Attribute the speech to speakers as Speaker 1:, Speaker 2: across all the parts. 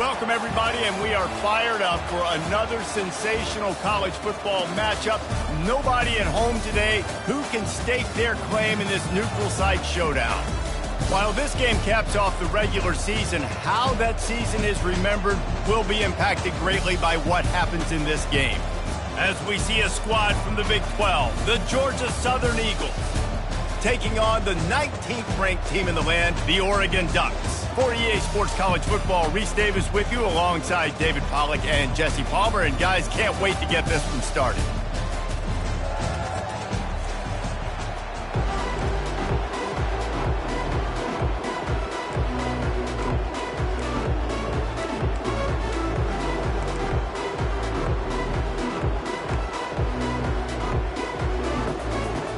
Speaker 1: Welcome, everybody, and we are fired up for another sensational college football matchup. Nobody at home today who can stake their claim in this neutral site showdown. While this game caps off the regular season, how that season is remembered will be impacted greatly by what happens in this game. As we see a squad from the Big 12, the Georgia Southern Eagles, taking on the 19th ranked team in the land, the Oregon Ducks. For EA Sports College Football, Reese Davis with you alongside David Pollack and Jesse Palmer. And guys, can't wait to get this one started.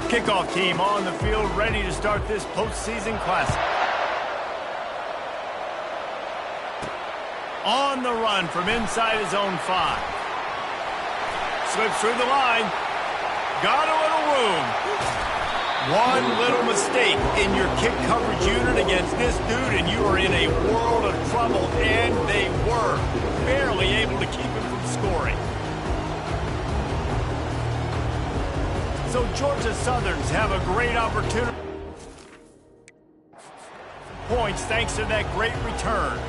Speaker 1: Kickoff team on the field, ready to start this postseason classic. On the run from inside his own 5. Slips through the line. Got a little room. One little mistake in your kick coverage unit against this dude, and you are in a world of trouble, and they were barely able to keep him from scoring. So Georgia Southerns have a great opportunity. Points thanks to that great return.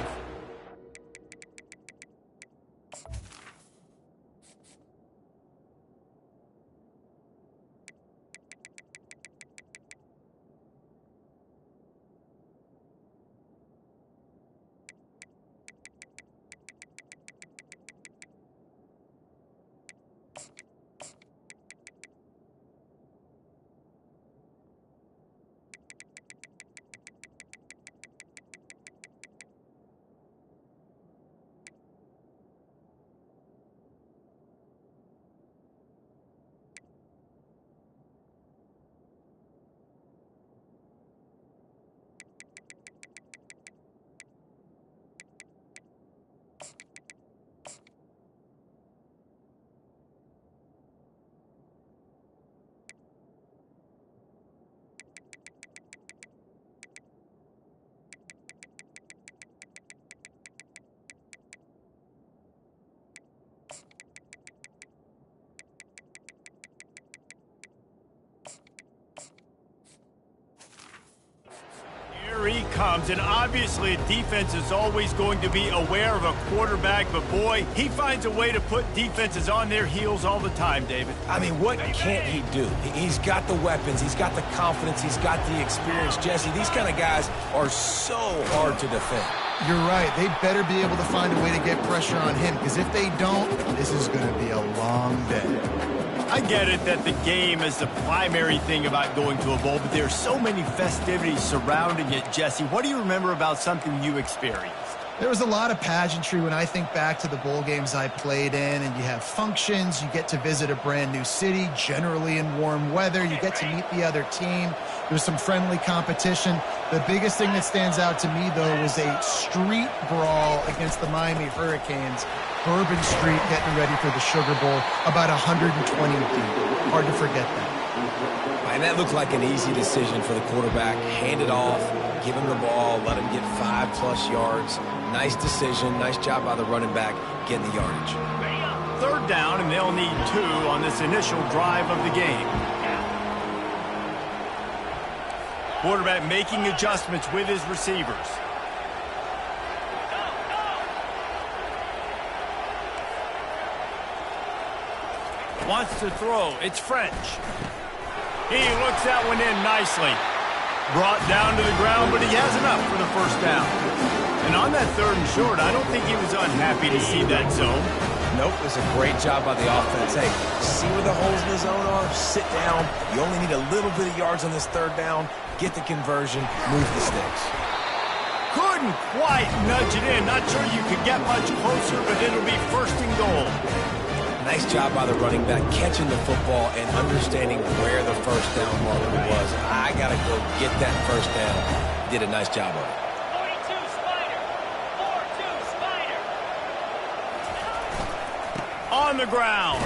Speaker 1: He comes, and obviously defense is always going to be aware of a quarterback, but boy, he finds a way to put defenses on their heels all the time, David.
Speaker 2: I mean, what can't he do? He's got the weapons, he's got the confidence, he's got the experience. Jesse, these kind of guys are so hard to defend.
Speaker 3: You're right. They better be able to find a way to get pressure on him, because if they don't, this is going to be a long day.
Speaker 1: I get it that the game is the primary thing about going to a bowl, but there are so many festivities surrounding it. Jesse, what do you remember about something you experienced?
Speaker 3: There was a lot of pageantry when I think back to the bowl games I played in, and you have functions, you get to visit a brand new city, generally in warm weather, you get to meet the other team, there's some friendly competition. The biggest thing that stands out to me, though, was a street brawl against the Miami Hurricanes. Bourbon Street getting ready for the Sugar Bowl, about 120 deep. Hard to forget that.
Speaker 2: And that looked like an easy decision for the quarterback. Hand it off, give him the ball, let him get 5+ yards. Nice decision, nice job by the running back getting the yardage.
Speaker 1: Third down, and they'll need 2 on this initial drive of the game. Quarterback making adjustments with his receivers. Wants to throw. It's French. He looks that one in nicely. Brought down to the ground, but he has enough for the first down. And on that 3rd and short, I don't think he was unhappy to see that zone.
Speaker 2: Nope, it was a great job by the offense. Hey, see where the holes in the zone are? Sit down. You only need a little bit of yards on this 3rd down. Get the conversion. Move the sticks.
Speaker 1: Couldn't quite nudge it in. Not sure you could get much closer, but it'll be 1st and goal.
Speaker 2: Nice job by the running back catching the football and understanding where the 1st down marker was. I got to go get that 1st down. Did a nice job of it.
Speaker 4: 42 Spider. 4-2 Spider.
Speaker 1: On the ground.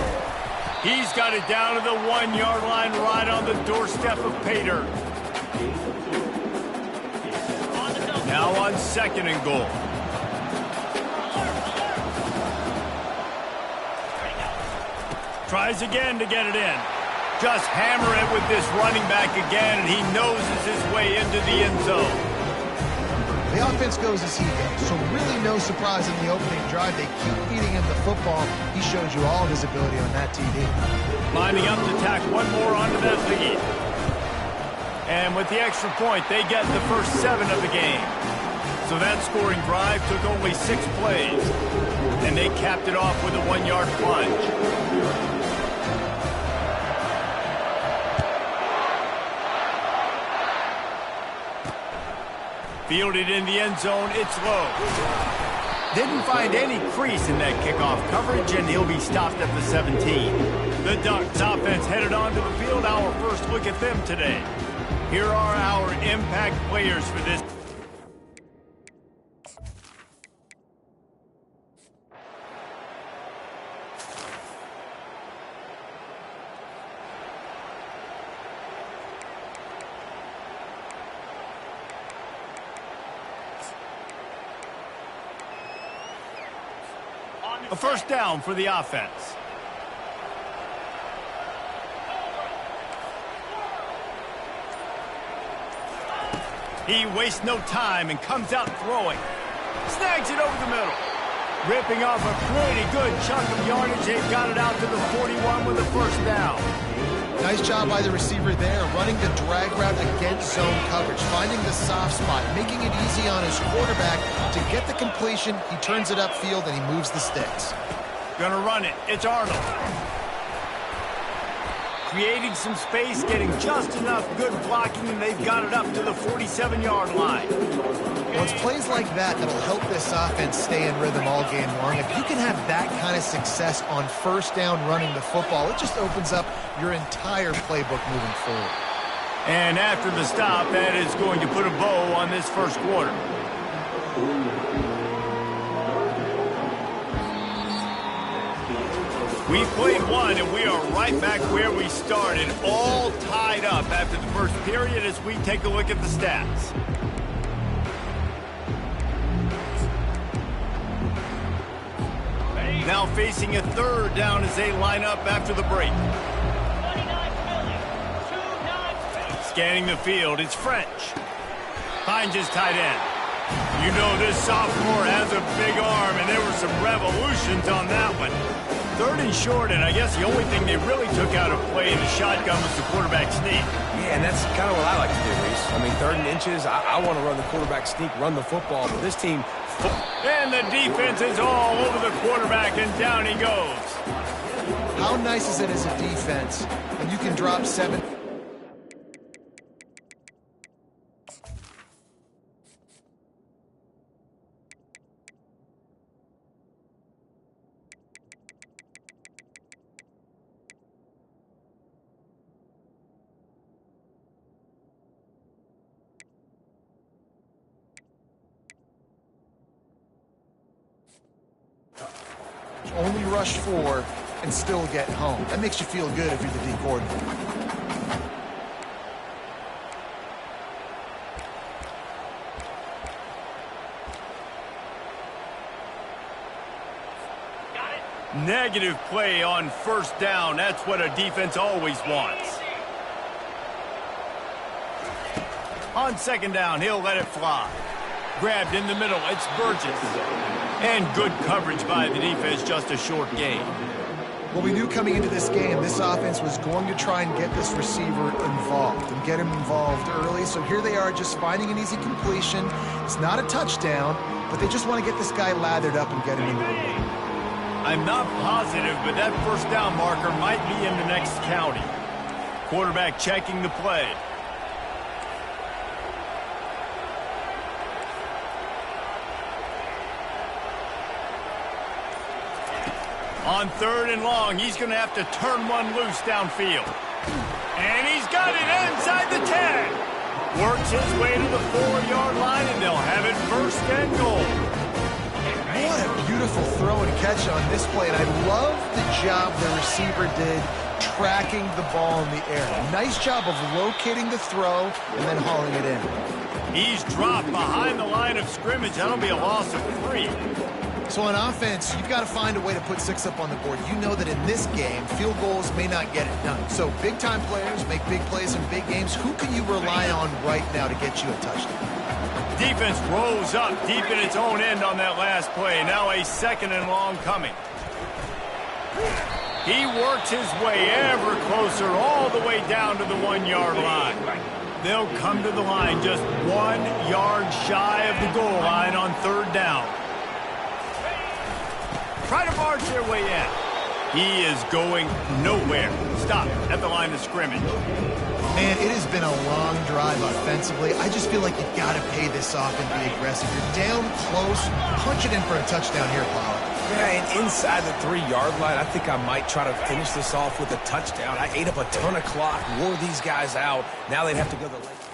Speaker 1: He's got it down to the 1-yard line, right on the doorstep of Pater. Now on 2nd and goal. Tries again to get it in. Just hammer it with this running back again, and he noses his way into the end zone.
Speaker 3: The offense goes as he goes, so really no surprise in the opening drive. They keep feeding him the football. He showed you all of his ability on that TD.
Speaker 1: Lining up to tack one more onto that lead. And with the extra point, they get the first 7 of the game. So that scoring drive took only 6 plays. And they capped it off with a 1-yard plunge. Fielded in the end zone, it's low. Didn't find any crease in that kickoff coverage, and he'll be stopped at the 17. The Ducks offense headed onto the field. Our first look at them today. Here are our impact players for this. A first down for the offense. He wastes no time and comes out throwing. Snags it over the middle. Ripping off a pretty good chunk of yardage. They've got it out to the 41 with a first down.
Speaker 3: Nice job by the receiver there, running the drag route against zone coverage, finding the soft spot, making it easy on his quarterback to get the completion. He turns it upfield, and he moves the sticks.
Speaker 1: Gonna run it. It's Arnold. Creating some space, getting just enough good blocking, and they've got it up to the 47-yard line.
Speaker 3: Well, it's plays like that that'll help this offense stay in rhythm all game long. If you can have that kind of success on first down running the football, it just opens up your entire playbook moving forward.
Speaker 1: And after the stop, that is going to put a bow on this first quarter. We played one, and we are right back where we started, all tied up after the first period as we take a look at the stats. Now facing a third down as they line up after the break. Scanning the field, it's French. Finds his tight end. You know this sophomore has a big arm, and there were some revolutions on that one. Third and short, and I guess the only thing they really took out of play in the shotgun was the quarterback sneak.
Speaker 2: Yeah, and that's kind of what I like to do, Reese. I mean, 3rd and inches, I want to run the quarterback sneak, run the football, but this team...
Speaker 1: And the defense is all over the quarterback, and down he goes.
Speaker 3: How nice is it as a defense when you can drop 7... only rush 4 and still get home. That makes you feel good if you're the D coordinator.
Speaker 1: Negative play on first down. That's what a defense always wants. On second down, he'll let it fly. Grabbed in the middle, it's Burgess. And good coverage by the defense, just a short gain.
Speaker 3: Well, we knew coming into this game, this offense was going to try and get this receiver involved and get him involved early. So here they are just finding an easy completion. It's not a touchdown, but they just want to get this guy lathered up and get him into the lead.
Speaker 1: I'm not positive, but that first down marker might be in the next county. Quarterback checking the play. On 3rd and long, he's going to have to turn one loose downfield. And he's got it inside the 10. Works his way to the 4-yard line, and they'll have it first and goal.
Speaker 3: What a beautiful throw and catch on this play. And I love the job the receiver did tracking the ball in the air. Nice job of locating the throw and then hauling it in.
Speaker 1: He's dropped behind the line of scrimmage. That'll be a loss of 3.
Speaker 3: So on offense, you've got to find a way to put 6 up on the board. You know that in this game, field goals may not get it done. So big-time players make big plays in big games. Who can you rely on right now to get you a touchdown?
Speaker 1: Defense rolls up deep in its own end on that last play. Now a 2nd and long coming. He works his way ever closer all the way down to the 1-yard line. They'll come to the line just 1 yard shy of the goal line on 3rd down. Try to barge their way in. He is going nowhere. Stop at the line of scrimmage.
Speaker 3: Man, it has been a long drive offensively. I just feel like you got to pay this off and be aggressive. You're down close. Punch it in for a touchdown here, Pollard.
Speaker 2: Yeah, and inside the 3-yard line, I think I might try to finish this off with a touchdown. I ate up a ton of clock, wore these guys out. Now they'd have to go the length.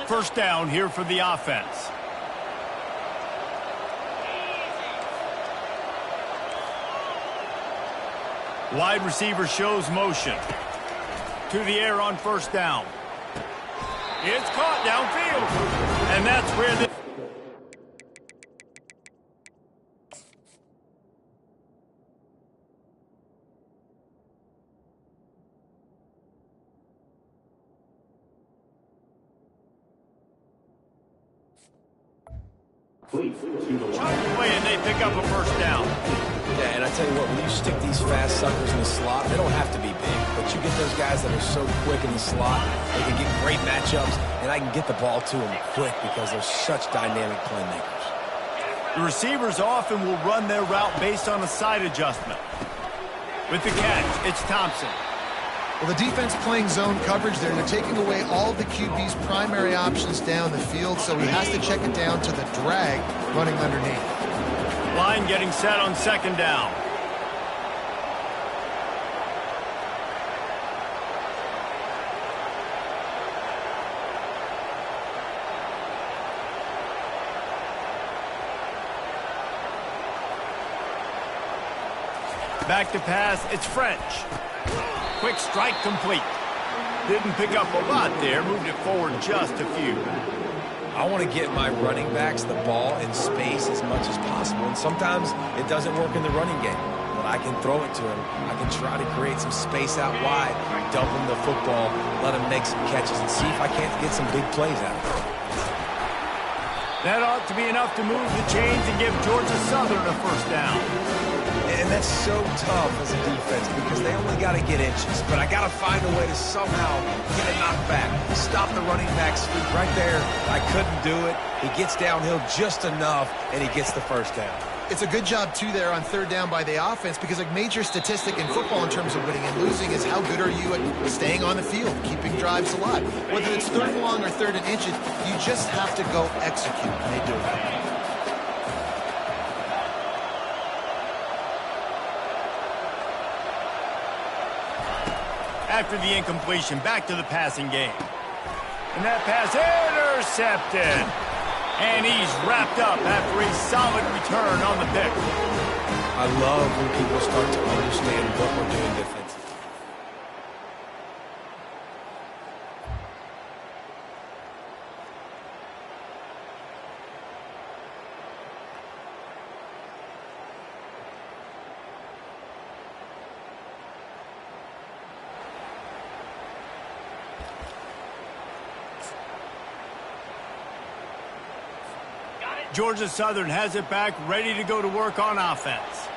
Speaker 1: First down here for the offense. Wide receiver shows motion. To the air on 1st down. It's caught downfield. And that's where the... and they pick up a 1st down.
Speaker 2: Yeah, and I tell you what, when you stick these fast suckers in the slot, they don't have to be big, but you get those guys that are so quick in the slot, they can get great matchups, and I can get the ball to them quick because they're such dynamic playmakers.
Speaker 1: The receivers often will run their route based on a side adjustment. With the catch, it's Thompson.
Speaker 3: Well, the defense playing zone coverage there. They're taking away all the QB's primary options down the field, so he has to check it down to the drag running underneath.
Speaker 1: Line getting set on 2nd down. Back to pass, it's French. Quick strike complete. Didn't pick up a lot there, moved it forward just a few.
Speaker 2: I want to get my running backs the ball in space as much as possible, and sometimes it doesn't work in the running game, but I can throw it to him. I can try to create some space out wide, dump him the football, let him make some catches, and see if I can't get some big plays out of it.
Speaker 1: That ought to be enough to move the chains and give Georgia Southern a 1st down.
Speaker 2: And that's so tough as a defense because they only got to get inches. But I got to find a way to somehow get a knockback, stop the running back's feet right there. I couldn't do it. He gets downhill just enough, and he gets the 1st down.
Speaker 3: It's a good job, too, there on 3rd down by the offense because a major statistic in football in terms of winning and losing is how good are you at staying on the field, keeping drives alive. Whether it's 3rd and long or 3rd and inches, you just have to go execute, and they do it.
Speaker 1: After the incompletion, back to the passing game. And that pass intercepted. And he's wrapped up after a solid return on the pick.
Speaker 2: I love when people start to understand what we're doing defensively.
Speaker 1: Georgia Southern has it back, ready to go to work on offense.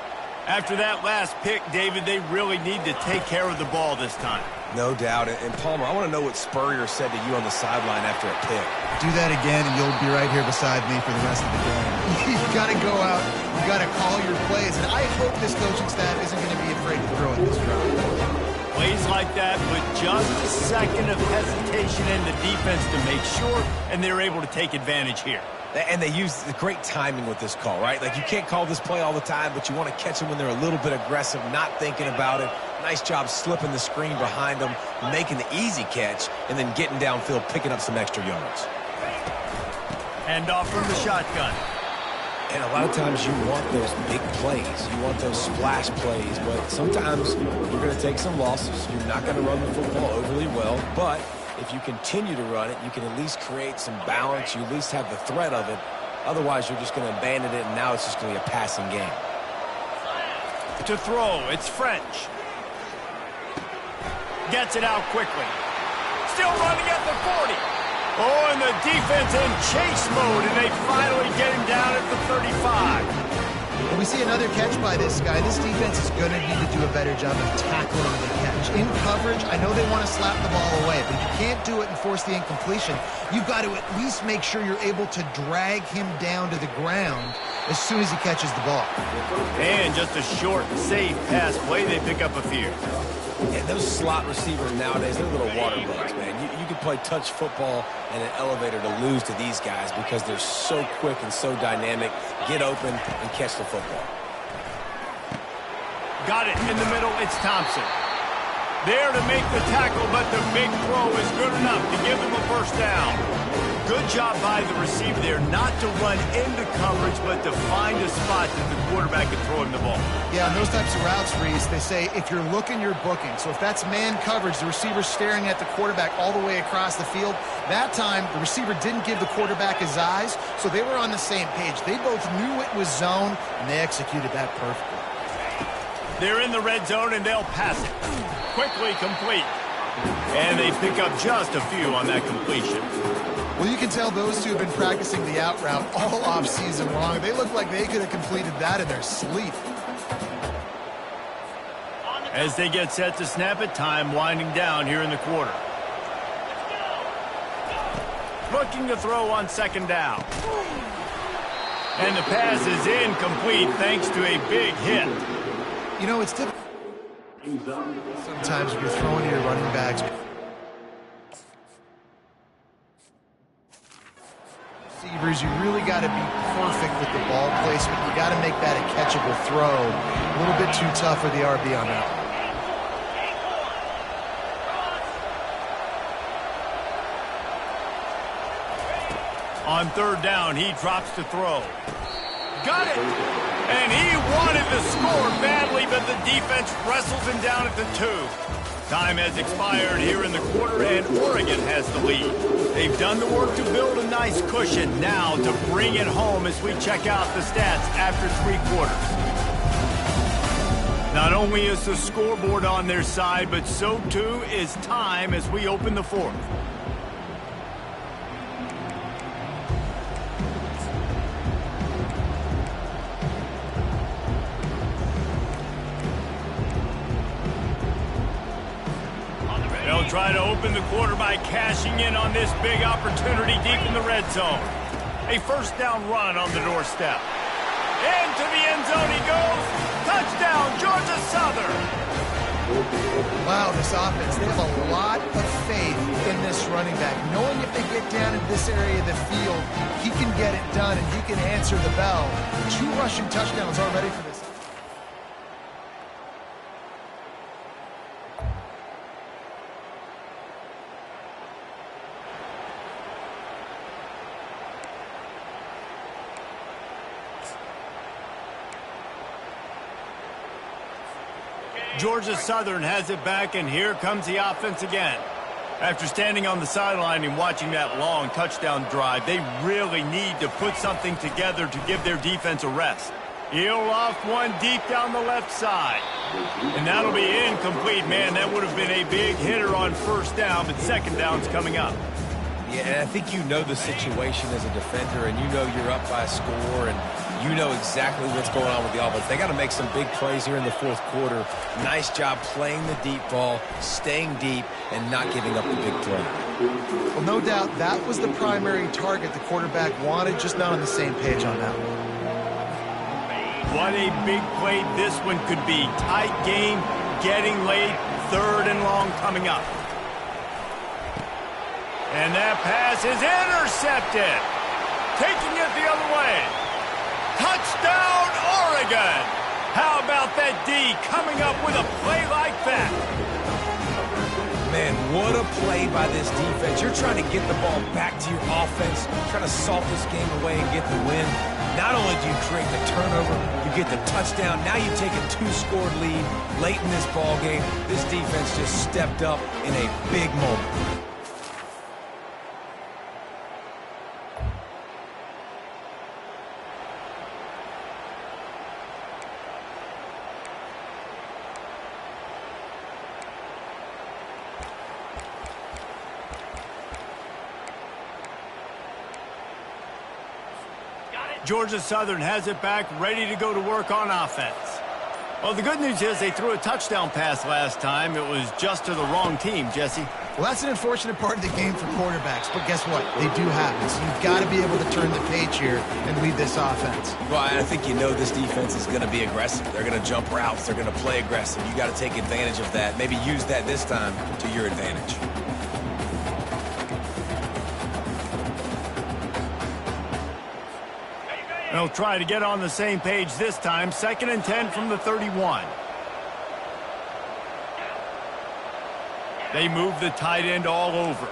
Speaker 1: After that last pick, David, they really need to take care of the ball this time.
Speaker 2: No doubt. And Palmer, I want to know what Spurrier said to you on the sideline after a pick.
Speaker 3: Do that again, and you'll be right here beside me for the rest of the game. You've got to go out. You've got to call your plays. And I hope this coaching staff isn't going to be afraid to throw at this drive.
Speaker 1: Plays like that with just a second of hesitation in the defense to make sure, and they're able to take advantage here.
Speaker 2: And they use the great timing with this call, right? Like, you can't call this play all the time, but you want to catch them when they're a little bit aggressive, not thinking about it. Nice job slipping the screen behind them, making the easy catch, and then getting downfield, picking up some extra yards.
Speaker 1: Hand off from the shotgun.
Speaker 2: And a lot of times you want those big plays. You want those splash plays. But sometimes you're going to take some losses. You're not going to run the football overly well. But if you continue to run it, you can at least create some balance. You at least have the threat of it. Otherwise, you're just going to abandon it, and now it's just going to be a passing game.
Speaker 1: To throw, it's French. Gets it out quickly. Still running at the 40. Oh, and the defense in chase mode, and they finally get him down at the 35.
Speaker 3: When we see another catch by this guy, this defense is going to need to do a better job of tackling the catch. In coverage, I know they want to slap the ball away, but if you can't do it and force the incompletion, you've got to at least make sure you're able to drag him down to the ground as soon as he catches the ball.
Speaker 1: And just a short, safe pass play, they pick up a few.
Speaker 2: And those slot receivers nowadays, they're little water bugs, man. You can play touch football and an elevator to lose to these guys because they're so quick and so dynamic. Get open and catch the football.
Speaker 1: Got it in the middle, it's Thompson. There to make the tackle, but the big throw is good enough to give them a first down. Good job by the receiver there, not to run into coverage, but to find a spot that the quarterback can throw him the ball.
Speaker 3: Yeah, on those types of routes, Reese, they say if you're looking, you're booking. So if that's man coverage, the receiver's staring at the quarterback all the way across the field. That time, the receiver didn't give the quarterback his eyes, so they were on the same page. They both knew it was zone, and they executed that perfectly.
Speaker 1: They're in the red zone, and they'll pass it. Quickly complete. And they pick up just a few on that completion.
Speaker 3: Well, you can tell those two have been practicing the out route all off-season long. They look like they could have completed that in their sleep.
Speaker 1: As they get set to snap it, time winding down here in the quarter. Looking to throw on second down. And the pass is incomplete thanks to a big hit.
Speaker 3: You know, it's difficult sometimes when you're throwing to your running backs. Receivers, you really got to be perfect with the ball placement. You got to make that a catchable throw. A little bit too tough for the RB on that.
Speaker 1: On third down, he drops to throw. Got it! And he wanted to score badly, but the defense wrestles him down at the 2. Time has expired here in the quarter, and Oregon has the lead. They've done the work to build a nice cushion. Now to bring it home as we check out the stats after 3 quarters. Not only is the scoreboard on their side, but so too is time as we open the 4th. They'll try to open the quarter by cashing in on this big opportunity deep in the red zone. A first down run on the doorstep. Into the end zone he goes. Touchdown, Georgia Southern.
Speaker 3: Wow, this offense, they have a lot of faith in this running back. Knowing if they get down into this area of the field, he can get it done and he can answer the bell. 2 rushing touchdowns already for this.
Speaker 1: Georgia Southern has it back, and here comes the offense again. After standing on the sideline and watching that long touchdown drive, they really need to put something together to give their defense a rest. He'll loft one deep down the left side. And that'll be incomplete, man. That would have been a big hitter on first down, but second down's coming up.
Speaker 2: Yeah, and I think you know the situation as a defender, and you know you're up by a score, and you know exactly what's going on with the offense. They got to make some big plays here in the 4th quarter. Nice job playing the deep ball, staying deep, and not giving up the big play.
Speaker 3: Well, no doubt that was the primary target the quarterback wanted, just not on the same page on that one.
Speaker 1: What a big play this one could be. Tight game, getting late, 3rd and long coming up. And that pass is intercepted. Taking it the other way. Touchdown, Oregon! How about that D coming up with a play like that?
Speaker 2: Man, what a play by this defense. You're trying to get the ball back to your offense, trying to salt this game away and get the win. Not only do you create the turnover, you get the touchdown. Now you take a 2-score lead late in this ball game. This defense just stepped up in a big moment.
Speaker 1: Georgia Southern has it back, ready to go to work on offense. Well, the good news is they threw a touchdown pass last time. It was just to the wrong team, Jesse.
Speaker 3: Well, that's an unfortunate part of the game for quarterbacks, but guess what? They do happen. So you've got to be able to turn the page here and lead this offense.
Speaker 2: Well, I think you know this defense is going to be aggressive. They're going to jump routes. They're going to play aggressive. You got to take advantage of that. Maybe use that this time to your advantage.
Speaker 1: They'll try to get on the same page this time. 2nd and 10 from the 31. They move the tight end all over.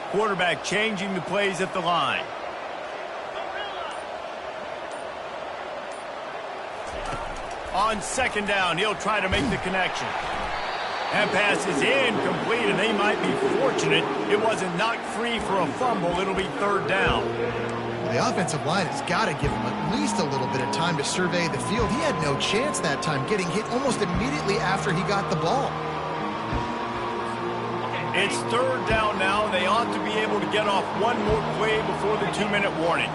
Speaker 1: Quarterback changing the plays at the line. On 2nd down, he'll try to make the connection. That pass is incomplete, and they might be fortunate it wasn't knocked free for a fumble. It'll be 3rd down.
Speaker 3: The offensive line has got to give him at least a little bit of time to survey the field. He had no chance that time, getting hit almost immediately after he got the ball.
Speaker 1: It's 3rd down now. They ought to be able to get off one more play before the 2-minute warning.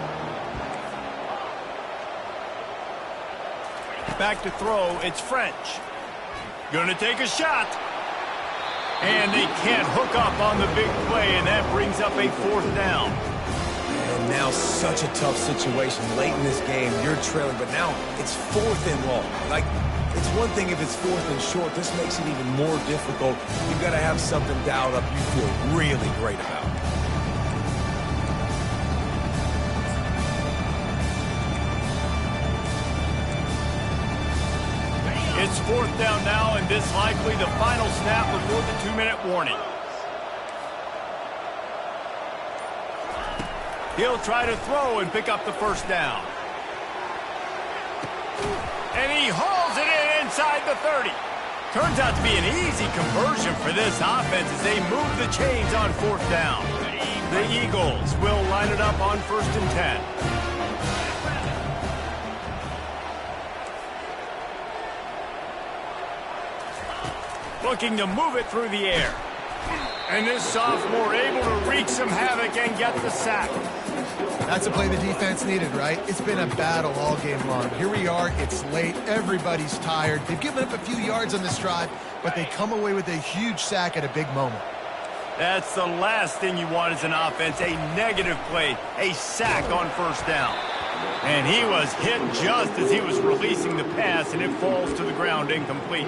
Speaker 1: Back to throw. It's French. Gonna take a shot. And they can't hook up on the big play, and that brings up a 4th down.
Speaker 2: And now such a tough situation. Late in this game, you're trailing, but now it's 4th and long. Like, it's one thing if it's 4th and short. This makes it even more difficult. You've got to have something dialed up you feel really great about.
Speaker 1: It's 4th down now, and this likely the final snap before the 2-minute warning. He'll try to throw and pick up the 1st down. And he hauls it in inside the 30. Turns out to be an easy conversion for this offense as they move the chains on 4th down. The Eagles will line it up on 1st and 10. Looking to move it through the air. And this sophomore able to wreak some havoc and get the sack.
Speaker 3: That's a play the defense needed, right? It's been a battle all game long. Here we are. It's late. Everybody's tired. They've given up a few yards on this drive, but they come away with a huge sack at a big moment.
Speaker 1: That's the last thing you want as an offense, a negative play, a sack on 1st down. And he was hit just as he was releasing the pass, and it falls to the ground incomplete.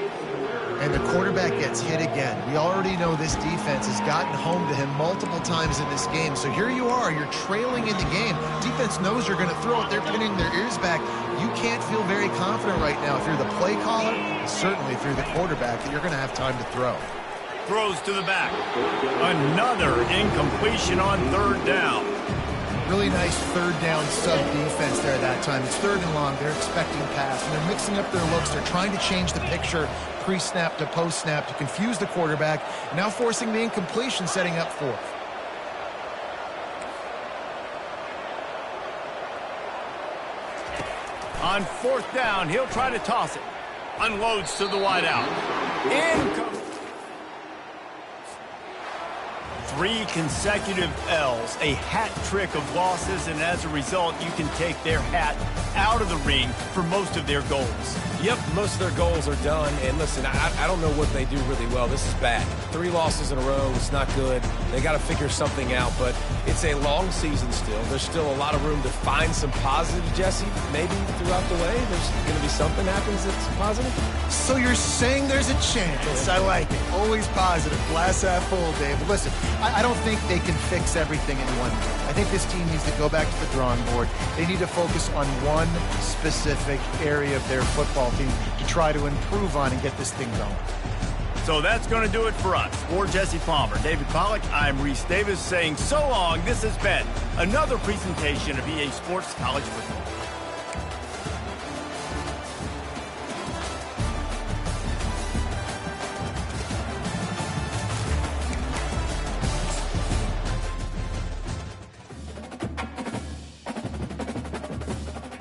Speaker 3: And the quarterback gets hit again. We already know this defense has gotten home to him multiple times in this game. So here you are, you're trailing in the game. Defense knows you're going to throw it. They're pinning their ears back. You can't feel very confident right now if you're the play caller, and certainly if you're the quarterback, that you're going to have time to throw.
Speaker 1: Throws to the back. Another incompletion on 3rd down.
Speaker 3: Really nice 3rd down sub-defense there that time. It's 3rd and long. They're expecting pass, and they're mixing up their looks. They're trying to change the picture pre-snap to post-snap to confuse the quarterback, now forcing the incompletion, setting up 4th.
Speaker 1: On 4th down, he'll try to toss it. Unloads to the wideout. Incomplete. 3 consecutive L's, a hat trick of losses, and as a result, you can take their hat out of the ring for most of their goals.
Speaker 2: Yep, most of their goals are done. And listen, I don't know what they do really well. This is bad. 3 losses in a row. It's not good. They got to figure something out, but it's a long season still. There's still a lot of room to find some positive, Jesse. Maybe throughout the way, there's going to be something happens that's positive.
Speaker 3: So you're saying there's a chance. I like it. Always positive. Glass half full, Dave. But listen, I don't think they can fix everything in one game. I think this team needs to go back to the drawing board. They need to focus on one specific area of their football team to try to improve on and get this thing going.
Speaker 1: So that's going to do it for us. For Jesse Palmer, David Pollack, I'm Reese Davis saying so long. This has been another presentation of EA Sports College Football.